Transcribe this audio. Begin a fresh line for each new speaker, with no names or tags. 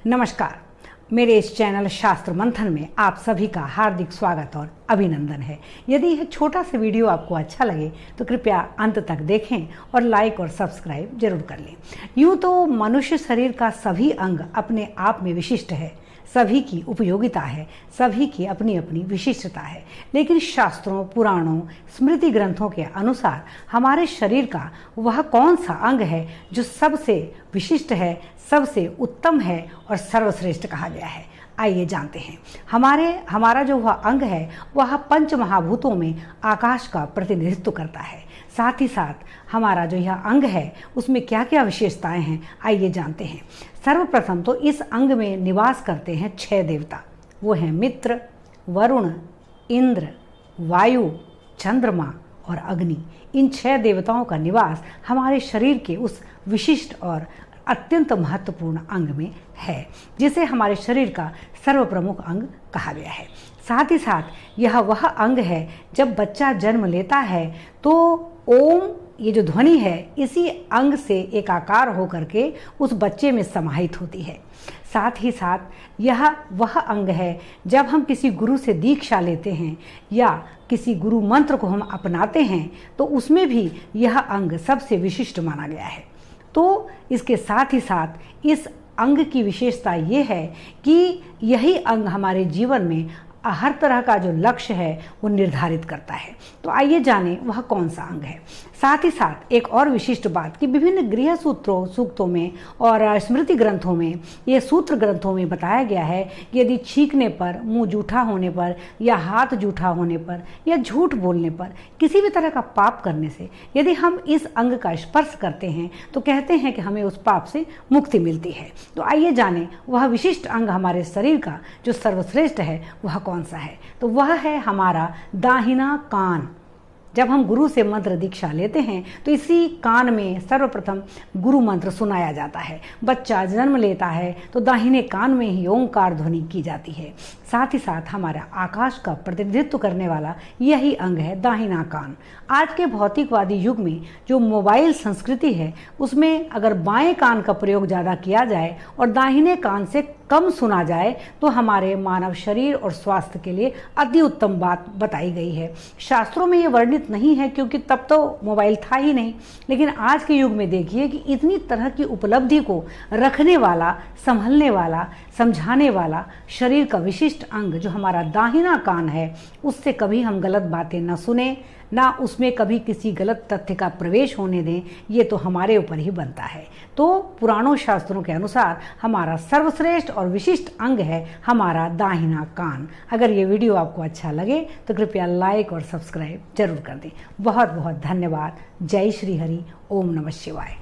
नमस्कार। मेरे इस चैनल शास्त्र मंथन में आप सभी का हार्दिक स्वागत और अभिनंदन है। यदि यह छोटा सा वीडियो आपको अच्छा लगे तो कृपया अंत तक देखें और लाइक और सब्सक्राइब जरूर कर लें। यूँ तो मनुष्य शरीर का सभी अंग अपने आप में विशिष्ट है, सभी की उपयोगिता है, सभी की अपनी अपनी विशिष्टता है, लेकिन शास्त्रों, पुराणों, स्मृति ग्रंथों के अनुसार हमारे शरीर का वह कौन सा अंग है जो सबसे विशिष्ट है, सबसे उत्तम है और सर्वश्रेष्ठ कहा गया है। आइए जानते हैं। हमारा जो वह अंग है वह पंच महाभूतों में आकाश का प्रतिनिधित्व करता है। साथ ही साथ हमारा जो यह अंग है उसमें क्या क्या विशेषताएं हैं, आइए जानते हैं। सर्वप्रथम तो इस अंग में निवास करते हैं 6 देवता। वो हैं मित्र, वरुण, इंद्र, वायु, चंद्रमा और अग्नि। इन 6 देवताओं का निवास हमारे शरीर के उस विशिष्ट और अत्यंत महत्वपूर्ण अंग में है, जिसे हमारे शरीर का सर्वप्रमुख अंग कहा गया है। साथ ही साथ यह वह अंग है, जब बच्चा जन्म लेता है तो ओम, ये जो ध्वनि है, इसी अंग से एकाकार होकर के उस बच्चे में समाहित होती है। साथ ही साथ यह वह अंग है, जब हम किसी गुरु से दीक्षा लेते हैं या किसी गुरु मंत्र को हम अपनाते हैं तो उसमें भी यह अंग सबसे विशिष्ट माना गया है। तो इसके साथ ही साथ इस अंग की विशेषता ये है कि यही अंग हमारे जीवन में हर तरह का जो लक्ष्य है वो निर्धारित करता है। तो आइए जानें वह कौन सा अंग है। साथ ही साथ एक और विशिष्ट बात कि विभिन्न गृह सूक्तों में और स्मृति ग्रंथों में, ये सूत्र ग्रंथों में बताया गया है कि यदि छींकने पर, मुंह जूठा होने पर या हाथ जूठा होने पर या झूठ बोलने पर, किसी भी तरह का पाप करने से यदि हम इस अंग का स्पर्श करते हैं तो कहते हैं कि हमें उस पाप से मुक्ति मिलती है। तो आइए जानें वह विशिष्ट अंग हमारे शरीर का जो सर्वश्रेष्ठ है वह कौन सा है। तो वह है हमारा दाहिना कान। जब हम गुरु से मंत्र दीक्षा लेते हैं तो इसी कान में सर्वप्रथम गुरु मंत्र सुनाया जाता है। बच्चा जन्म लेता है तो दाहिने कान में ही ओंकार ध्वनि की जाती है। साथ ही साथ हमारा आकाश का प्रतिनिधित्व करने वाला यही अंग है दाहिना कान। आज के भौतिकवादी युग में जो मोबाइल संस्कृति है उसमें अगर बाएं कान का प्रयोग ज़्यादा किया जाए और दाहिने कान से कम सुना जाए तो हमारे मानव शरीर और स्वास्थ्य के लिए अति उत्तम बात बताई गई है। शास्त्रों में ये वर्णित नहीं है क्योंकि तब तो मोबाइल था ही नहीं, लेकिन आज के युग में देखिए कि इतनी तरह की उपलब्धि को रखने वाला, संभलने वाला, समझाने वाला शरीर का विशिष्ट अंग जो हमारा दाहिना कान है, उससे कभी हम गलत बातें न सुने, ना उसमें कभी किसी गलत तथ्य का प्रवेश होने दें। ये तो हमारे ऊपर ही बनता है। तो पुराणों शास्त्रों के अनुसार हमारा सर्वश्रेष्ठ और विशिष्ट अंग है हमारा दाहिना कान। अगर ये वीडियो आपको अच्छा लगे तो कृपया लाइक और सब्सक्राइब जरूर कर दें। बहुत बहुत धन्यवाद। जय श्री हरि। ओम नमः शिवाय।